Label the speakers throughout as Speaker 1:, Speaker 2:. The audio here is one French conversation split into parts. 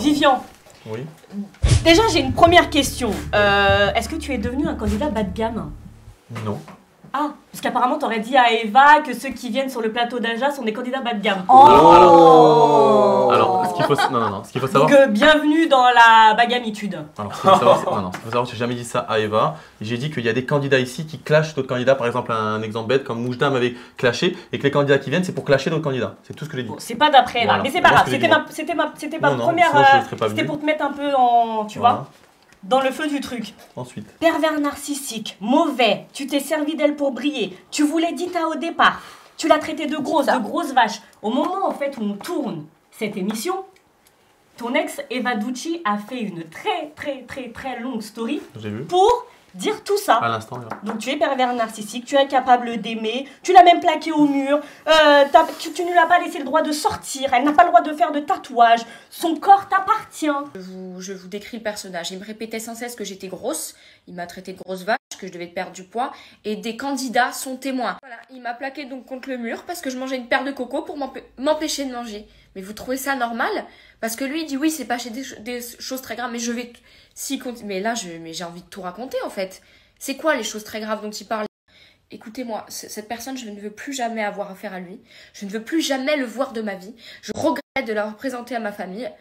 Speaker 1: Vivian.
Speaker 2: Oui.
Speaker 1: Déjà, j'ai une première question. Est-ce que tu es devenu un candidat bas de gamme?
Speaker 2: Non.
Speaker 1: Ah, parce qu'apparemment, t'aurais dit à Eva que ceux qui viennent sur le plateau d'Aja sont des candidats bas de gamme.
Speaker 2: Alors, ce qu'il faut, ce qu'il faut savoir.
Speaker 1: Donc, bienvenue dans la bagamitude.
Speaker 2: Alors, ce qu'il faut savoir, ce qu'il faut savoir, j'ai jamais dit ça à Eva. J'ai dit qu'il y a des candidats ici qui clashent d'autres candidats. Par exemple, un exemple bête comme Moujda m'avait clashé et que les candidats qui viennent, c'est pour clasher d'autres candidats. C'est tout ce que j'ai dit.
Speaker 1: Bon, c'est pas d'après Eva,
Speaker 2: Voilà.
Speaker 1: mais c'est pas grave. C'était ma première. C'était pour te mettre un peu en, tu vois, dans le feu du truc.
Speaker 2: Ensuite.
Speaker 1: Pervers narcissique, mauvais, tu t'es servi d'elle pour briller, tu voulais Dita au départ, tu l'as traitée de grosse vache. Au moment en fait où on tourne cette émission, ton ex Eva Ducci a fait une très longue story pour dire tout ça.
Speaker 2: À l'instant, là.
Speaker 1: Donc tu es pervers narcissique, tu es incapable d'aimer, tu l'as même plaqué au mur, tu ne lui as pas laissé le droit de sortir, elle n'a pas le droit de faire de tatouage, son corps t'appartient.
Speaker 3: Je vous décris le personnage. Il me répétait sans cesse que j'étais grosse, il m'a traité de grosse vache, que je devais perdre du poids, et des candidats sont témoins. Voilà, il m'a plaqué donc contre le mur parce que je mangeais une paire de coco pour m'empêcher de manger. Mais vous trouvez ça normal? Parce que lui, il dit oui, c'est pas chez des choses très graves, mais je vais... Mais là, j'ai envie de tout raconter, en fait. C'est quoi les choses très graves dont il parle? Écoutez-moi, cette personne, je ne veux plus jamais avoir affaire à lui. Je ne veux plus jamais le voir de ma vie. Je regrette de l'avoir présenté à ma famille,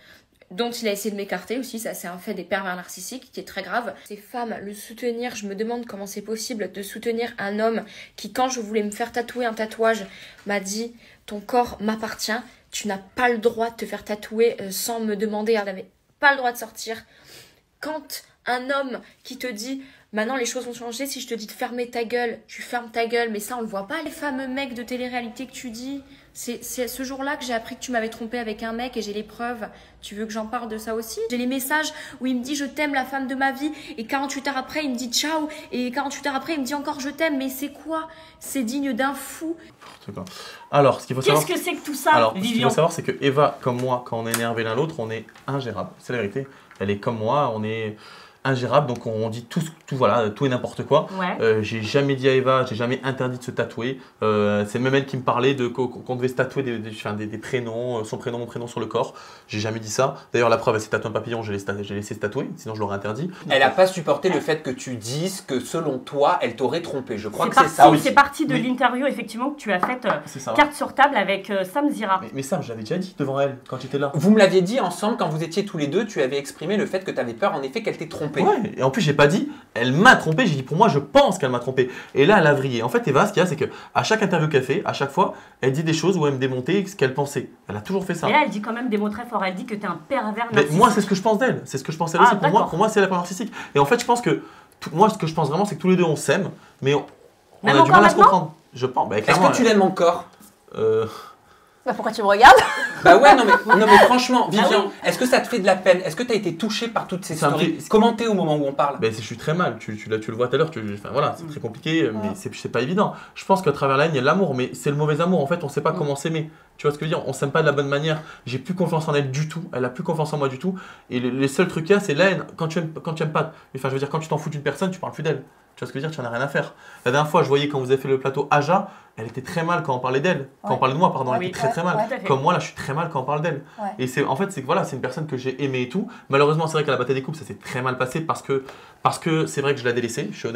Speaker 3: dont il a essayé de m'écarter aussi. Ça, c'est un fait des pervers narcissiques qui est très grave. Ces femmes, le soutenir, je me demande comment c'est possible de soutenir un homme qui, quand je voulais me faire tatouer un tatouage, m'a dit « Ton corps m'appartient. Tu n'as pas le droit de te faire tatouer sans me demander. » Elle n'avait pas le droit de sortir. Quand un homme qui te dit « Maintenant, les choses ont changé, si je te dis de fermer ta gueule, tu fermes ta gueule. » Mais ça, on le voit pas. Les fameux mecs de télé-réalité que tu dis, c'est ce jour-là que j'ai appris que tu m'avais trompé avec un mec et j'ai les preuves. Tu veux que j'en parle de ça aussi? J'ai les messages où il me dit « Je t'aime, la femme de ma vie. » Et 48 heures après, il me dit « Ciao. » Et 48 heures après, il me dit encore « Je t'aime. » Mais c'est quoi? C'est digne d'un fou.
Speaker 2: Alors, ce qu'il faut savoir...
Speaker 1: Qu'est-ce que c'est que tout ça,
Speaker 2: Alors,
Speaker 1: Vivian?
Speaker 2: ce qu'il faut savoir, c'est que Eva, comme moi, quand on est énervé l'un l'autre, on est ingérable. C'est la vérité. Elle est comme moi, on est ingérable, donc on dit tout et n'importe quoi.
Speaker 1: Ouais.
Speaker 2: J'ai jamais dit à Eva, j'ai jamais interdit de se tatouer. C'est même elle qui me parlait qu'on devait se tatouer des prénoms, son prénom, mon prénom sur le corps. J'ai jamais dit ça. D'ailleurs, la preuve, elle s'est tatouée un papillon, j'ai laissé se tatouer, sinon je l'aurais interdit.
Speaker 4: Elle n'a pas supporté le fait que tu dises que selon toi, elle t'aurait trompé. Je crois que c'est ça.
Speaker 1: C'est parti de l'interview effectivement que tu as faite carte sur table avec Sam Zira.
Speaker 2: Mais Sam, j'avais déjà dit devant elle quand j'étais là.
Speaker 4: Vous me l'aviez dit ensemble quand vous étiez tous les deux, tu avais exprimé le fait que tu avais peur en effet qu'elle t'ait trompé.
Speaker 2: Ouais, et en plus j'ai pas dit elle m'a trompé, j'ai dit pour moi je pense qu'elle m'a trompé. Et là elle a vrillé. En fait Eva, ce qu'il y a c'est que à chaque interview qu'elle fait, à chaque fois, elle dit des choses où elle me démontait ce qu'elle pensait. Elle a toujours fait ça.
Speaker 1: Et là elle dit quand même des mots très forts, elle dit que tu es un pervers narcissique.
Speaker 2: Mais moi c'est ce que je pense d'elle, c'est ce que je pense d'elle aussi. Pour moi c'est la pervers narcissique. Et en fait je pense que moi ce que je pense vraiment c'est que tous les deux on s'aime, mais on a du mal à se comprendre. Je pense. Bah,
Speaker 4: est-ce que tu l'aimes encore?
Speaker 5: Bah pourquoi tu me regardes?
Speaker 4: Bah ouais, non mais franchement, Vivian, est-ce que ça te fait de la peine? Est-ce que tu as été touché par toutes ces stories? Comment t'es au moment où on parle?
Speaker 2: Bah, je suis très mal, tu le vois tout à l'heure, voilà, c'est très compliqué, mais c'est pas évident. Je pense qu'à travers la haine, il y a l'amour, mais c'est le mauvais amour, en fait, on sait pas comment s'aimer. Tu vois ce que je veux dire? On s'aime pas de la bonne manière, j'ai plus confiance en elle du tout, elle a plus confiance en moi du tout, et les seuls trucs qu'il y a, c'est la haine. Quand tu aimes pas, enfin je veux dire, quand tu t'en fous d'une personne, tu parles plus d'elle. Tu vois ce que je veux dire? Tu n'en as rien à faire. La dernière fois, je voyais quand vous avez fait le plateau Aja, elle était très mal quand on parlait d'elle. Quand on parlait de moi, pardon, elle était très mal. Comme moi, là, je suis très mal quand on parle d'elle. Et c'est une personne que j'ai aimée et tout. Malheureusement, c'est vrai qu'à la bataille des couples, ça s'est très mal passé parce que c'est vrai que je l'ai délaissé. Je suis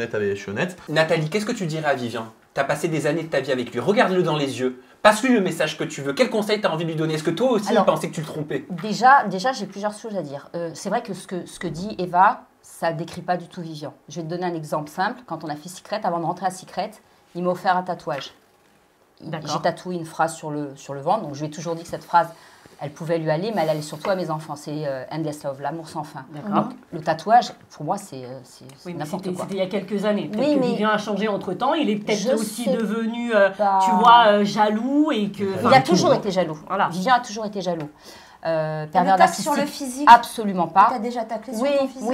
Speaker 2: honnête.
Speaker 4: Nathalie, qu'est-ce que tu dirais à Vivian? Tu as passé des années de ta vie avec lui. Regarde-le dans les yeux. Passe-lui le message que tu veux. Quel conseil tu as envie de lui donner? Est-ce que toi aussi, tu pensais que tu le trompais?
Speaker 5: Déjà j'ai plusieurs choses à dire. C'est vrai que ce que dit Eva, ça ne décrit pas du tout Vivian. Je vais te donner un exemple simple. Quand on a fait Secret, avant de rentrer à Secret, il m'a offert un tatouage. J'ai tatoué une phrase sur le ventre. Donc je lui ai toujours dit que cette phrase, elle pouvait lui aller, mais elle allait surtout à mes enfants. C'est Endless Love, l'amour sans fin. Donc le tatouage, pour moi, c'est n'importe quoi.
Speaker 1: C'était il y a quelques années.
Speaker 5: Oui, mais
Speaker 1: Vivian a changé entre-temps. Il est peut-être aussi devenu, tu vois, jaloux. Et que...
Speaker 5: Il a toujours été jaloux.
Speaker 1: Voilà.
Speaker 5: Vivian a toujours été jaloux.
Speaker 6: Pervers narcissique sur le physique?
Speaker 5: Absolument pas.
Speaker 6: T'as déjà taclé sur ton physique?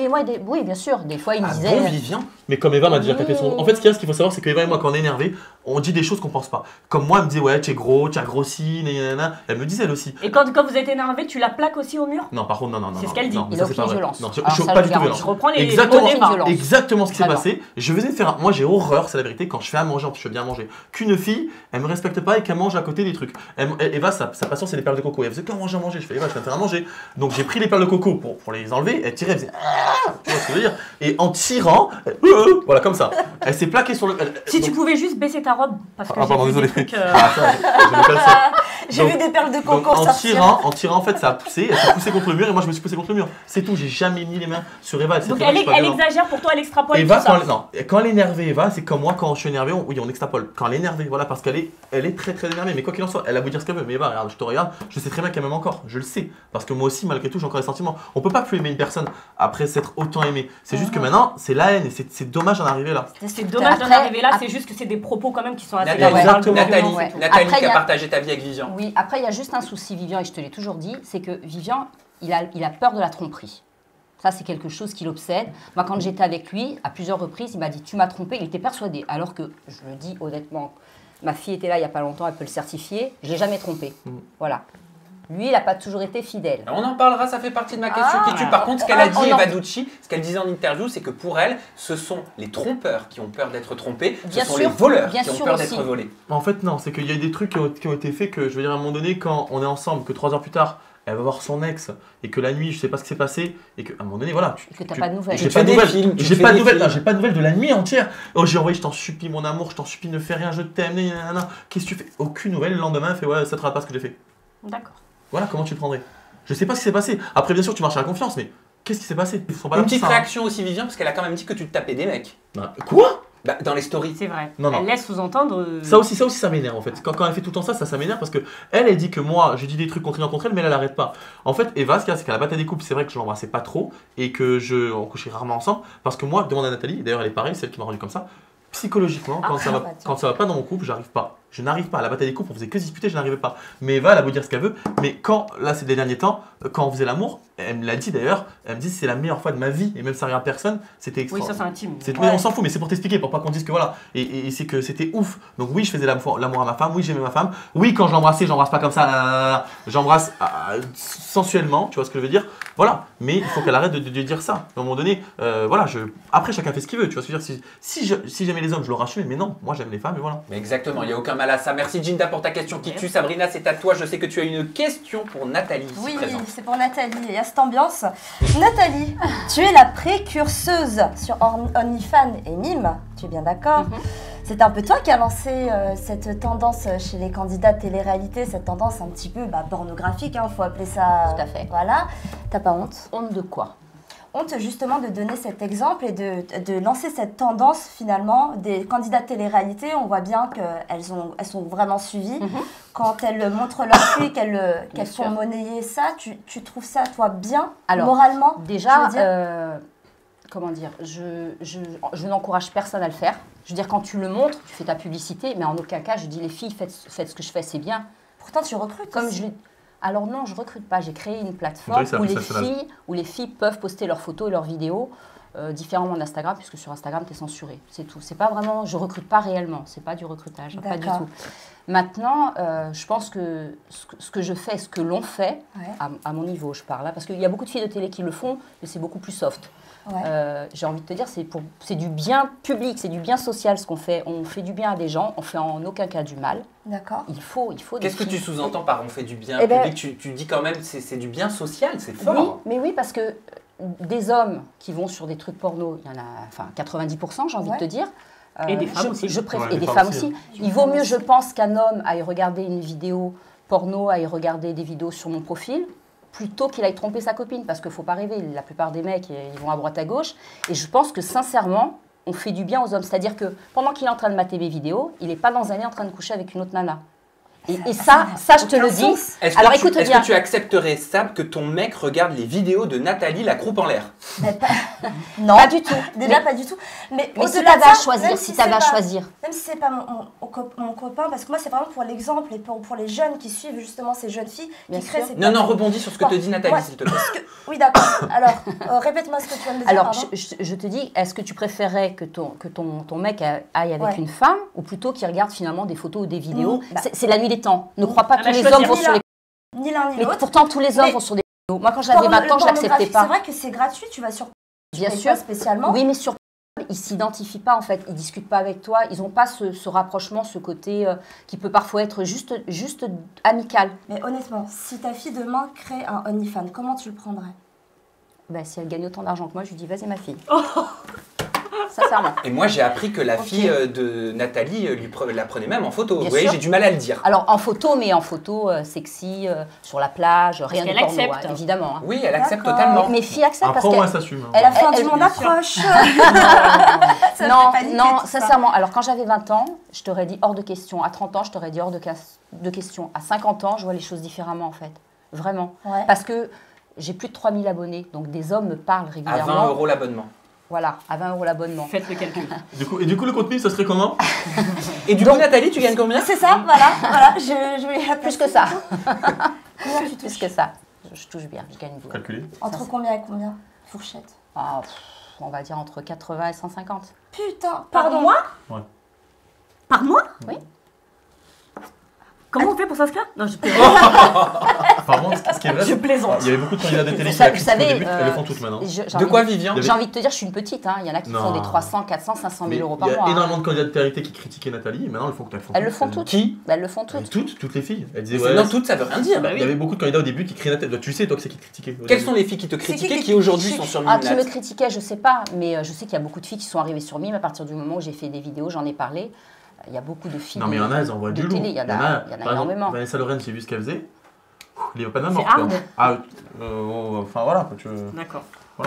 Speaker 5: Oui, bien sûr. Des fois, il me disait...
Speaker 4: Bon, Vivian?
Speaker 2: Mais comme Eva m'a déjà tapé son... En fait, ce qu'il faut savoir, c'est qu'Eva et moi, quand on est énervé, on dit des choses qu'on pense pas. Comme moi, elle me disait, ouais, tu es gros, tu as grossi, nanana. Elle me disait elle aussi.
Speaker 1: Et quand vous êtes énervé, tu la plaques aussi au mur?
Speaker 2: Non, par contre, non.
Speaker 1: C'est ce qu'elle dit.
Speaker 5: Il a aucune violence.
Speaker 2: Non, pas du tout violence.
Speaker 1: Je reprends les
Speaker 2: Exactement ce qui s'est passé. Je venais de faire... Moi, j'ai horreur, c'est la vérité, quand je fais à manger, en plus, je fais bien manger, qu'une fille, elle me respecte pas et qu'elle mange à côté des trucs. Eva, sa passion, c'est les perles de coco. Elle faisait quand manger à manger. Je fais, Eva, je suis en train de manger. Donc j'ai pris les perles de coco pour les enlever, elle tirait, elle faisait tu vois ce que je veux dire. Et en tirant, voilà comme ça. Elle s'est plaquée sur le.
Speaker 1: Si tu pouvais juste baisser ta robe, parce que
Speaker 2: pardon, désolé.
Speaker 6: J'ai vu des perles de coco
Speaker 2: sortir. En tirant, en fait, ça a poussé, elle s'est poussée contre le mur et moi je me suis poussé contre le mur. C'est tout, j'ai jamais mis les mains sur Eva.
Speaker 1: Donc elle exagère pour toi, elle extrapole
Speaker 2: Eva,
Speaker 1: tout ça.
Speaker 2: quand elle est énervée, Eva, c'est comme moi quand je suis énervé, on extrapole. Quand elle est énervée, voilà, parce qu'elle est très très énervée. Mais quoi qu'il en soit, elle a beau dire ce qu'elle veut. Mais Eva, regarde, je te regarde, je sais très bien qu'elle m'aime encore, je le sais. Parce que moi aussi, malgré tout, j'ai encore des sentiments. On peut pas plus aimer une personne après s'être autant aimé. C'est juste que maintenant, c'est la haine et c'est dommage d'en arriver là.
Speaker 1: C'est dommage d'en arriver là, c'est juste que c'est des propos quand même qui sont assez
Speaker 4: Nathalie qui a partagé ta vie avec Vivian.
Speaker 5: Oui, après il y a juste un souci, Vivian, et je te l'ai toujours dit, c'est que Vivian, il a peur de la tromperie. Ça, c'est quelque chose qui l'obsède. Moi, quand j'étais avec lui, à plusieurs reprises, il m'a dit « tu m'as trompé », il était persuadé. Alors que, je le dis honnêtement, ma fille était là il n'y a pas longtemps, elle peut le certifier, je ne l'ai jamais trompé. Voilà. Lui, il n'a pas toujours été fidèle.
Speaker 4: On en parlera, ça fait partie de ma question qui tue. Par contre, ce qu'elle a dit, Eva Ducci, ce qu'elle disait en interview, c'est que pour elle, ce sont les trompeurs qui ont peur d'être trompés, ce sont les voleurs qui ont peur d'être volés.
Speaker 2: En fait, non, c'est qu'il y a des trucs qui ont été faits que, je veux dire, à un moment donné, quand on est ensemble, que 3 heures plus tard, elle va voir son ex, et que la nuit, je sais pas ce qui s'est passé, et qu'à un moment donné, voilà.
Speaker 5: Que t'as pas de nouvelles.
Speaker 2: J'ai pas de nouvelles. J'ai pas de nouvelles de la nuit entière. Oh, j'ai envoyé, je t'en supplie, mon amour, je t'en supplie, ne fais rien, je t'aime, qu'est-ce que tu fais? Aucune nouvelle. Le lendemain, elle fait, ouais, ça te rate pas ce que j'ai fait.
Speaker 1: D'accord.
Speaker 2: Voilà, comment tu le prendrais? Je sais pas ce qui s'est passé. Après, bien sûr, tu marches à la confiance, mais qu'est-ce qui s'est passé?
Speaker 4: Une petite réaction aussi, Vivian, parce qu'elle a quand même dit que tu te tapais des mecs.
Speaker 2: Quoi?
Speaker 4: Bah, dans les stories.
Speaker 1: C'est vrai.
Speaker 2: Non.
Speaker 1: Elle laisse sous-entendre.
Speaker 2: Ça aussi, ça m'énerve en fait. Quand elle fait tout le temps ça m'énerve parce que elle dit que moi, j'ai dit des trucs contre elle, mais elle arrête pas. En fait, Eva, ce qu'il y a, c'est qu'à la bataille des couples, c'est vrai que je l'embrassais pas trop et que on couchait rarement ensemble parce que moi, demande à Nathalie, d'ailleurs, elle est pareille, celle qui m'a rendu comme ça. Psychologiquement, quand ça va pas dans mon couple, j'arrive pas. Je n'arrive pas. À la bataille des couples, on faisait que disputer, je n'arrivais pas. Mais Eva, elle a beau dire ce qu'elle veut. Mais là, c'est des derniers temps, quand on faisait l'amour, elle me l'a dit d'ailleurs, elle me dit c'est la meilleure fois de ma vie. Et même ça regarde personne, c'était extra.
Speaker 1: Oui, ça c'est intime.
Speaker 2: Mais on s'en fout, mais c'est pour t'expliquer, pour pas qu'on dise que voilà. Et c'est que c'était ouf. Donc oui, je faisais l'amour à ma femme, oui, j'aimais ma femme. Oui, quand je l'embrassais, j'embrasse pas comme ça. J'embrasse sensuellement, tu vois ce que je veux dire. Voilà. Mais il faut qu'elle arrête de dire ça. À un moment donné, voilà, après chacun fait ce qu'il veut, tu vois ce que je veux dire. Si j'aimais les hommes, je l'aurais assumé, mais non, moi j'aime les femmes et voilà.
Speaker 4: Mais exactement, il n'y a aucun mal à ça. Merci Ginta pour ta question qui tue. Sabrina, c'est à toi. Je sais que tu as une question pour Nathalie.
Speaker 6: Oui, c'est pour Nathalie. Il y a cette ambiance. Nathalie, tu es la précurseuse sur OnlyFans et Mime. Tu es bien d'accord? C'est un peu toi qui as lancé cette tendance chez les candidats de télé-réalité, cette tendance un petit peu pornographique, il faut appeler ça.
Speaker 5: Tout à fait.
Speaker 6: Voilà. T'as pas honte?
Speaker 5: Honte de quoi?
Speaker 6: Honte justement de donner cet exemple et de lancer cette tendance finalement des candidats de télé-réalité. On voit bien qu'elles sont vraiment suivies. Quand elles montrent leur cul, qu'elles font monnayer ça, tu trouves ça toi bien? Alors, moralement
Speaker 5: déjà, comment dire, je n'encourage personne à le faire. Je veux dire, quand tu le montres, tu fais ta publicité, mais en aucun cas je dis les filles, faites ce que je fais, c'est bien.
Speaker 6: Pourtant tu recrutes.
Speaker 5: Comme je l'ai. Alors non, je ne recrute pas. J'ai créé une plateforme où les filles peuvent poster leurs photos et leurs vidéos différemment d'Instagram, puisque sur Instagram, tu es censuré. C'est tout. C'est pas vraiment, je ne recrute pas réellement. Ce n'est pas du recrutage, pas du tout. Maintenant, je pense que ce que je fais, ce que l'on fait, à mon niveau, je parle, parce qu'il y a beaucoup de filles de télé qui le font, mais c'est beaucoup plus soft. J'ai envie de te dire, c'est du bien public, c'est du bien social ce qu'on fait. On fait du bien à des gens, on fait en aucun cas du mal.
Speaker 6: D'accord.
Speaker 5: Il faut.
Speaker 4: Qu'est-ce que tu sous-entends par on fait du bien public? Tu dis quand même c'est du bien social, c'est fort.
Speaker 5: Oui, mais oui, parce que des hommes qui vont sur des trucs porno, il y en a 90%, j'ai envie de te dire.
Speaker 1: Et des femmes aussi.
Speaker 5: Et des femmes aussi. Il vaut mieux, je pense, qu'un homme aille regarder une vidéo porno, aille regarder des vidéos sur mon profil, plutôt qu'il aille tromper sa copine, parce qu'il ne faut pas rêver, la plupart des mecs, ils vont à droite à gauche. Et je pense que sincèrement, on fait du bien aux hommes. C'est-à-dire que pendant qu'il est en train de mater mes vidéos, il n'est pas dans un lit en train de coucher avec une autre nana. Et ça, je te le dis.
Speaker 4: Alors écoute bien. Est-ce que tu accepterais, Sab, que ton mec regarde les vidéos de Nathalie la croupe en l'air?
Speaker 6: Non, pas du tout. Déjà, pas du tout. Mais
Speaker 5: si tu avais à choisir,
Speaker 6: même si c'est pas mon copain, parce que moi, c'est vraiment pour l'exemple et pour les jeunes qui suivent justement ces jeunes filles qui créent ces.
Speaker 4: Non, rebondis sur ce que te dit Nathalie, s'il te plaît.
Speaker 6: Oui, d'accord. Alors, répète-moi ce que tu viens de dire.
Speaker 5: Alors, je te dis, est-ce que tu préférais que ton mec aille avec une femme ou plutôt qu'il regarde finalement des photos ou des vidéos? C'est la nuit des temps. Ne crois pas que tous les hommes vont sur les.
Speaker 6: Ni l'un ni l'autre.
Speaker 5: Mais pourtant, tous les hommes vont sur des vidéos. Moi, quand j'avais 20 ans, je l'acceptais pas.
Speaker 6: C'est vrai que c'est gratuit, tu vas sur.
Speaker 5: Bien sûr.
Speaker 6: Spécialement.
Speaker 5: Oui, mais sur. ils s'identifient pas en fait, ils discutent pas avec toi, ils n'ont pas ce rapprochement, ce côté qui peut parfois être juste amical.
Speaker 6: Mais honnêtement, si ta fille demain crée un OnlyFans, comment tu le prendrais?
Speaker 5: Bah, si elle gagne autant d'argent que moi, je lui dis vas-y ma fille. Sincèrement.
Speaker 4: Et moi, j'ai appris que la fille de Nathalie la prenait même en photo.
Speaker 5: Bien
Speaker 4: Vous voyez,
Speaker 5: sûr.
Speaker 4: j'ai du mal à le dire.
Speaker 5: Alors en photo, mais en photo sexy, sur la plage, rien de
Speaker 1: qu'elle
Speaker 5: porno,
Speaker 1: accepte.
Speaker 5: Évidemment. Hein.
Speaker 4: Oui, elle accepte
Speaker 6: D'accord.
Speaker 4: totalement.
Speaker 5: Mes filles acceptent
Speaker 2: Après,
Speaker 5: parce
Speaker 2: au moins,
Speaker 5: qu'elles...
Speaker 2: elle s'assume. Hein.
Speaker 6: Elle a fait
Speaker 5: Elle-
Speaker 6: du monde
Speaker 5: bien sûr.
Speaker 6: approche. Ça
Speaker 5: Non,
Speaker 6: fait paniquer,
Speaker 5: non,
Speaker 6: tout ça.
Speaker 5: sincèrement. Alors quand j'avais 20 ans, je t'aurais dit hors de question. À 30 ans, je t'aurais dit hors de question. À 50 ans, je vois les choses différemment en fait. Vraiment.
Speaker 6: Ouais.
Speaker 5: Parce que j'ai plus de 3000 abonnés, donc des hommes me parlent
Speaker 4: À
Speaker 5: régulièrement.
Speaker 4: 20 € l'abonnement.
Speaker 5: Voilà, à 20 € l'abonnement.
Speaker 1: Faites le calcul.
Speaker 2: Du coup, le contenu, ça serait comment?
Speaker 4: Et du coup, Nathalie, tu gagnes combien?
Speaker 6: C'est ça, voilà, je vais la
Speaker 5: Plus que ça.
Speaker 6: Combien tu
Speaker 5: Plus
Speaker 6: touches?
Speaker 5: que ça. Je touche bien, je gagne bien.
Speaker 2: Calculer.
Speaker 6: Entre combien et combien? Fourchette.
Speaker 5: Ah, on va dire entre 80 et 150.
Speaker 6: Putain,
Speaker 1: Par
Speaker 6: pardon.
Speaker 1: mois?
Speaker 2: Ouais.
Speaker 1: Par mois?
Speaker 5: Oui.
Speaker 1: Comment on fait pour s'inscrire? Non, je plaisante.
Speaker 2: Par contre, ce qui est vrai,
Speaker 1: Je plaisante.
Speaker 2: il y avait beaucoup de candidats de télé qui
Speaker 5: Ça,
Speaker 2: la
Speaker 5: vous
Speaker 2: critiquaient au
Speaker 5: savez,
Speaker 2: début, elles le font toutes maintenant.
Speaker 4: De quoi, Vivian?
Speaker 5: J'ai envie de te dire, je suis une petite. Hein. Il y en a qui
Speaker 2: Non.
Speaker 5: font des 300, 400, 500
Speaker 2: Mais
Speaker 5: 000 euros
Speaker 2: il
Speaker 5: par
Speaker 2: y
Speaker 5: mois.
Speaker 2: a
Speaker 5: hein.
Speaker 2: énormément de candidats de télé qui critiquaient Nathalie, et maintenant elles le font toutes.
Speaker 4: Qui?
Speaker 5: Bah, elles le font toutes.
Speaker 2: Toutes les filles. Elles disaient,
Speaker 4: Mais
Speaker 2: ouais,
Speaker 4: non, toutes, ça veut rien dire.
Speaker 1: Bah
Speaker 2: il y avait beaucoup de candidats au début qui criaient Nathalie. Tu sais, toi, que c'est qui critiquait. au
Speaker 4: Quelles
Speaker 2: début.
Speaker 4: sont les filles qui te
Speaker 6: qui
Speaker 4: critiquaient
Speaker 6: qui
Speaker 4: qui aujourd'hui
Speaker 6: critique?
Speaker 4: sont sur
Speaker 5: Ah, qui me
Speaker 4: Mimlat?
Speaker 5: critiquaient, je sais pas, mais je sais qu'il y a beaucoup de filles qui sont arrivées sur Mime à partir du moment où j'ai fait des vidéos, j'en ai parlé. Il y a beaucoup de filles.
Speaker 2: Non, mais il y en a, elles envoient
Speaker 5: de
Speaker 2: du lourd.
Speaker 5: télé, il y en a
Speaker 2: par exemple,
Speaker 5: énormément.
Speaker 2: Vanessa Lorraine, j'ai vu ce qu'elle faisait. Il n'y a pas de même
Speaker 1: C'est
Speaker 2: mort, quoi.
Speaker 1: hard.
Speaker 2: Ah, enfin voilà, quoi, tu
Speaker 1: D'accord.
Speaker 6: Oh,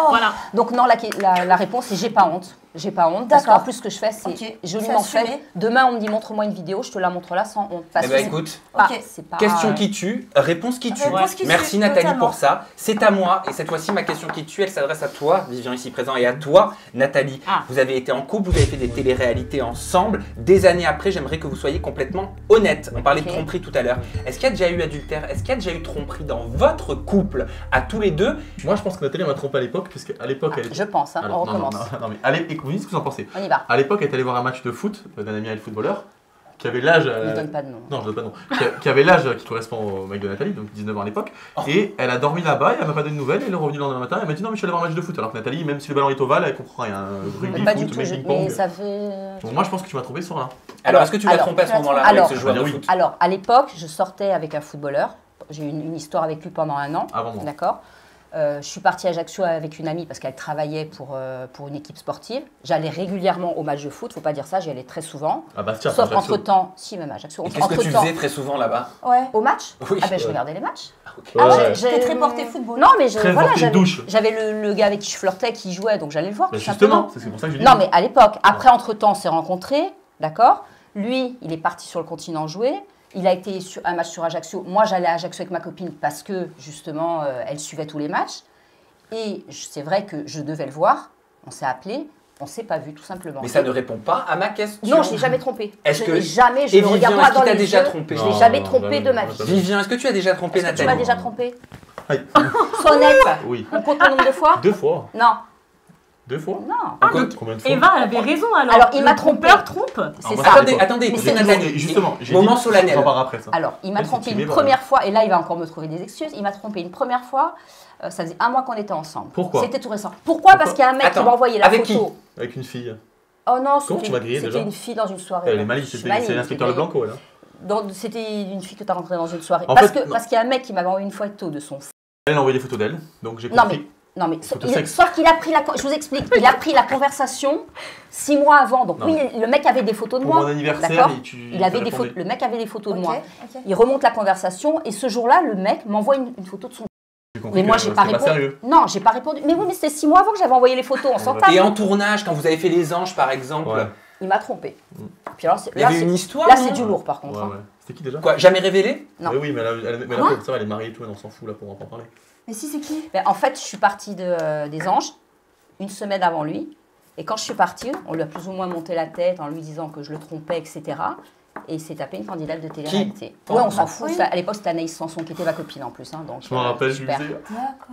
Speaker 1: Voilà.
Speaker 5: Donc non, la réponse c'est j'ai pas honte. J'ai pas honte parce
Speaker 6: D'accord.
Speaker 5: qu'en plus ce que je fais c'est
Speaker 6: Ok,
Speaker 5: joliment
Speaker 6: c'est assumé.
Speaker 5: fait. Demain on me dit montre-moi une vidéo, je te la montre là sans honte. Parce
Speaker 4: Eh ben
Speaker 5: que
Speaker 4: écoute,
Speaker 6: Ok.
Speaker 5: c'est pas...
Speaker 4: question qui tue, réponse qui tue.
Speaker 6: Réponse qui
Speaker 4: Merci
Speaker 6: tue,
Speaker 4: Nathalie
Speaker 6: totalement.
Speaker 4: pour ça. C'est à moi. Et cette fois-ci, ma question qui tue, elle s'adresse à toi, Vivian ici présent, et à toi, Nathalie.
Speaker 1: Ah.
Speaker 4: Vous avez été en couple, vous avez fait des téléréalités ensemble. Des années après, j'aimerais que vous soyez complètement honnête. On parlait de
Speaker 5: Ok.
Speaker 4: tromperie tout à l'heure. Est-ce qu'il y a déjà eu adultère? Est-ce qu'il y a déjà eu tromperie dans votre couple à tous les deux?
Speaker 2: Moi, je pense que Nathalie m'a trompé à l'époque, puisqu'à l'époque, elle était.
Speaker 5: Je pense, hein,
Speaker 2: Alors,
Speaker 5: on
Speaker 2: non, non,
Speaker 5: recommence.
Speaker 2: non, mais allez, vous dites ce que vous en pensez.
Speaker 5: On y va.
Speaker 2: À l'époque, elle est allée voir un match de foot d'un ami à elle footballeur qui avait l'âge.
Speaker 5: Ne donne pas de nom.
Speaker 2: Non, je donne pas de nom. Qui avait l'âge qui correspond au mec de Nathalie, donc 19 ans à l'époque. Et elle a dormi là-bas, et elle m'a pas donné de nouvelles. Elle est revenue le lendemain matin, elle m'a dit non, mais je suis allée voir un match de foot. Alors que Nathalie, même si le ballon est ovale, elle comprend rien. Rugby,
Speaker 5: Pas
Speaker 2: foot,
Speaker 5: du tout,
Speaker 2: mais ping-pong.
Speaker 5: mais ça fait...
Speaker 2: Donc moi, je pense que tu m'as trompé sur là.
Speaker 4: Alors, est-ce que tu l'as
Speaker 5: alors,
Speaker 4: trompé à ce moment-là
Speaker 5: alors,
Speaker 4: avec ce joueur de
Speaker 2: oui.
Speaker 4: foot?
Speaker 5: Alors à l'époque je sortais avec un footballeur, j'ai eu une histoire avec lui pendant 1 an.
Speaker 2: Avant moi.
Speaker 5: D'accord. Je suis partie à Ajaccio avec une amie parce qu'elle travaillait pour une équipe sportive. J'allais régulièrement au match de foot, faut pas dire ça, j'y allais très souvent.
Speaker 2: Ah bah tiens,
Speaker 5: Sauf entre-temps, si même à Ajaccio,
Speaker 4: Et qu'est-ce que tu
Speaker 5: entre-temps,
Speaker 4: faisais très souvent là-bas?
Speaker 6: Ouais.
Speaker 5: au match.
Speaker 4: Oui.
Speaker 5: Ah ben je regardais les matchs.
Speaker 4: Ok.
Speaker 5: Ah,
Speaker 2: Ouais.
Speaker 6: T'es très porté football.
Speaker 5: Non mais je,
Speaker 2: Très
Speaker 5: voilà,
Speaker 2: porté douche.
Speaker 5: j'avais le gars avec qui je flirtais qui jouait, donc j'allais le voir
Speaker 2: Bah
Speaker 5: tout simplement.
Speaker 2: justement, c'est pour ça que je dis.
Speaker 5: Non mais à l'époque, après entre-temps on s'est rencontrés, d'accord. Lui, il est parti sur le continent jouer. Il a été sur un match sur Ajaccio. Moi, j'allais à Ajaccio avec ma copine parce que, justement, elle suivait tous les matchs. Et c'est vrai que je devais le voir. On s'est appelé. On ne s'est pas vu, tout simplement.
Speaker 4: Mais ça ne répond pas à ma question.
Speaker 5: Non, je ne l'ai jamais trompé.
Speaker 4: Est-ce
Speaker 5: Je
Speaker 4: que-
Speaker 5: l'ai jamais, je
Speaker 4: Et
Speaker 5: le
Speaker 4: Vivian,
Speaker 5: regarde
Speaker 4: est-ce
Speaker 5: pas
Speaker 4: qu'il
Speaker 5: dans
Speaker 4: t'a
Speaker 5: les
Speaker 4: déjà
Speaker 5: yeux.
Speaker 4: trompé?
Speaker 5: Je ne l'ai
Speaker 2: Non,
Speaker 5: jamais
Speaker 2: non,
Speaker 5: trompé
Speaker 2: non,
Speaker 5: de ma
Speaker 2: non,
Speaker 5: vie.
Speaker 2: non,
Speaker 4: Vivian, est-ce que tu as déjà trompé
Speaker 5: Est-ce que tu
Speaker 4: Nathalie?
Speaker 5: m'as déjà trompé?
Speaker 2: Aïe.
Speaker 5: Sois honnête.
Speaker 2: Oui.
Speaker 5: On compte le nombre de fois?
Speaker 2: 2 fois.
Speaker 5: Non,
Speaker 2: 2 fois.
Speaker 5: non.
Speaker 2: Combien de fois?
Speaker 1: Eva avait raison alors.
Speaker 5: Alors, il
Speaker 1: Le
Speaker 5: m'a trompé.
Speaker 1: trompeur trompe.
Speaker 5: C'est
Speaker 2: moi,
Speaker 5: ça.
Speaker 2: ça-
Speaker 4: Attendez,
Speaker 5: Mais
Speaker 4: écoutez
Speaker 5: c'est-
Speaker 4: Nathalie.
Speaker 2: Justement, j'ai
Speaker 4: Moment
Speaker 2: dit,
Speaker 4: solennel.
Speaker 2: j'en parle après ça.
Speaker 5: Alors, il m'a
Speaker 2: Elle s'est
Speaker 5: trompé
Speaker 2: timée,
Speaker 5: une
Speaker 2: voilà.
Speaker 5: première fois, et là, il va encore me trouver des excuses. Il m'a trompé une première fois, ça faisait 1 mois qu'on était ensemble.
Speaker 2: Pourquoi?
Speaker 5: C'était tout récent. Pourquoi? Parce qu'il y a un mec
Speaker 4: Attends,
Speaker 5: qui m'a envoyé la
Speaker 4: avec
Speaker 5: photo.
Speaker 2: Avec une fille.
Speaker 5: Oh non,
Speaker 2: Comment tu m'as grillé,
Speaker 5: c'était
Speaker 2: déjà
Speaker 5: une fille dans une soirée.
Speaker 2: Elle est maligne,
Speaker 5: Je suis
Speaker 2: c'est
Speaker 5: maligne,
Speaker 2: l'inspecteur
Speaker 5: c'est-
Speaker 2: Leblanco, là.
Speaker 5: C'était une fille que tu as rencontrée dans une soirée.
Speaker 2: En
Speaker 5: Parce
Speaker 2: fait,
Speaker 5: que parce qu'il y a un mec qui m'avait envoyé une photo de son...
Speaker 2: Elle a envoyé des photos d'elle, donc j'ai
Speaker 5: Non
Speaker 2: compris.
Speaker 5: Non mais
Speaker 2: Photo
Speaker 5: il-
Speaker 2: sexe.
Speaker 5: sauf qu'il a pris la... Je vous explique. Il a pris la conversation 6 mois avant. Donc
Speaker 2: Non,
Speaker 5: oui, le mec avait des photos de
Speaker 2: Pour
Speaker 5: moi.
Speaker 2: mon anniversaire,
Speaker 5: D'accord.
Speaker 2: il
Speaker 5: avait des
Speaker 2: répondait.
Speaker 5: photos. Le mec avait des photos de
Speaker 6: Ok,
Speaker 5: moi.
Speaker 6: ok.
Speaker 5: Il remonte la conversation et ce jour-là, le mec m'envoie une photo de son...
Speaker 2: J'ai compris
Speaker 5: Mais moi,
Speaker 2: que
Speaker 5: j'ai pas
Speaker 2: c'était
Speaker 5: répondu.
Speaker 2: sérieux.
Speaker 5: Non, j'ai pas répondu. Mais oui, mais c'était 6 mois avant que j'avais envoyé les photos. On s'en
Speaker 2: Ouais.
Speaker 5: tape.
Speaker 4: Et en tournage, quand vous avez fait Les Anges par exemple,
Speaker 2: Ouais.
Speaker 5: Il m'a trompé. Puis alors,
Speaker 4: il y avait une histoire.
Speaker 5: là,
Speaker 4: non
Speaker 5: c'est du lourd par contre.
Speaker 2: Ouais,
Speaker 5: hein.
Speaker 2: ouais. C'était qui déjà?
Speaker 4: Quoi, jamais révélé?
Speaker 5: Non.
Speaker 2: Oui, oui, mais la
Speaker 5: Quoi
Speaker 2: pauvre, ça va, elle est mariée et tout, on s'en fout là pour en parler.
Speaker 6: Mais si, c'est qui?
Speaker 5: Mais en fait, je suis partie des Anges 1 semaine avant lui. Et quand je suis partie, on lui a plus ou moins monté la tête en lui disant que je le trompais, etc. et il s'est tapé une candidate de télé-réalité. Ouais, on s'en fout. À l'époque, c'était Anaïs Sanson qui était ma copine en plus. Hein, donc,
Speaker 2: je me rappelle, je lui disais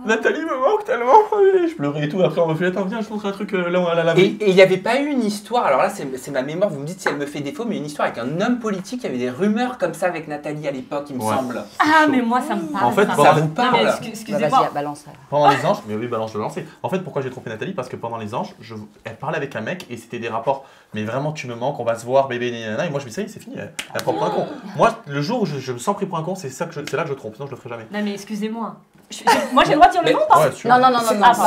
Speaker 2: Nathalie me manque tellement. Je pleurais et tout. Après, on m'a fait attends, viens, je te montre un truc là où elle a lavé.
Speaker 4: Et il n'y avait pas eu une histoire, alors là, c'est ma mémoire, vous me dites si elle me fait défaut, mais une histoire avec un homme politique. Il y avait des rumeurs comme ça avec Nathalie à l'époque, il me semble.
Speaker 1: Ah, mais moi, ça me parle.
Speaker 2: En fait,
Speaker 4: ça vous parle.
Speaker 1: Excusez-moi.
Speaker 5: Balance.
Speaker 2: Pendant les anges, mais oui, balance, je le lancer. En fait, pourquoi j'ai trompé Nathalie? Parce que pendant les anges, elle parlait avec un mec et c'était des rapports. Mais vraiment, tu me manques, on va se voir, bébé, nanana. Et moi, je me dis, ça y est, c'est fini. Elle prend pour un con. Moi, le jour où je me sens pris pour un con, c'est là que je trompe. Sinon, je le ferai jamais.
Speaker 1: Non, mais excusez-moi. Moi, j'ai le droit de dire le nom ou pas?
Speaker 5: Non.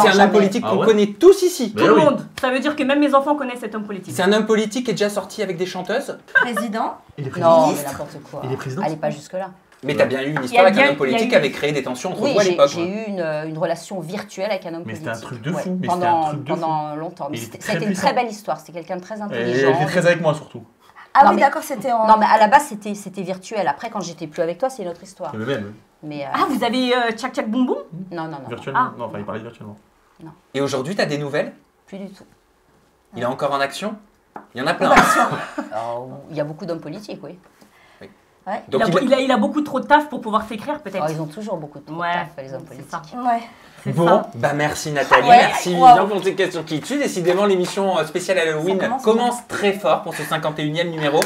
Speaker 4: C'est un homme politique qu'on connaît tous ici.
Speaker 1: Tout le monde. Ça veut dire que même mes enfants connaissent cet homme politique.
Speaker 4: C'est un homme politique qui est déjà sorti avec des chanteuses.
Speaker 6: Président.
Speaker 2: Il est président.
Speaker 5: Non, mais n'importe quoi.
Speaker 2: Il est président.
Speaker 5: Allez pas jusque-là.
Speaker 4: Mais t'as bien eu une histoire avec un homme politique qui avait créé des tensions entre vous à l'époque.
Speaker 5: J'ai eu une relation virtuelle avec un homme politique.
Speaker 2: Mais c'était un truc de fou.
Speaker 5: Pendant longtemps. Mais c'était une très belle histoire. C'était quelqu'un de très intelligent.
Speaker 2: Il était très avec moi surtout.
Speaker 6: Ah oui, d'accord, c'était en...
Speaker 5: Non, mais à la base, c'était virtuel. Après, quand j'étais plus avec toi, c'est une autre histoire.
Speaker 2: Le même.
Speaker 5: Mais,
Speaker 1: Ah, vous avez tchac tchac boum boum?
Speaker 5: Non.
Speaker 2: Virtuellement. Non, enfin, il parlait virtuellement.
Speaker 5: Non.
Speaker 4: Et aujourd'hui, t'as des nouvelles?
Speaker 5: Plus du tout.
Speaker 4: Il est encore en action? Il y en a plein.
Speaker 5: Il y a beaucoup d'hommes politiques, oui.
Speaker 6: Ouais.
Speaker 4: Donc
Speaker 1: il a beaucoup trop de taf pour pouvoir s'écrire, peut-être.
Speaker 5: Ils ont toujours beaucoup de taf, les hommes politiques.
Speaker 4: Bon, merci Nathalie, merci Vivian pour ces questions qui tuent. Décidément, l'émission spéciale Halloween commence très fort pour ce 51e numéro.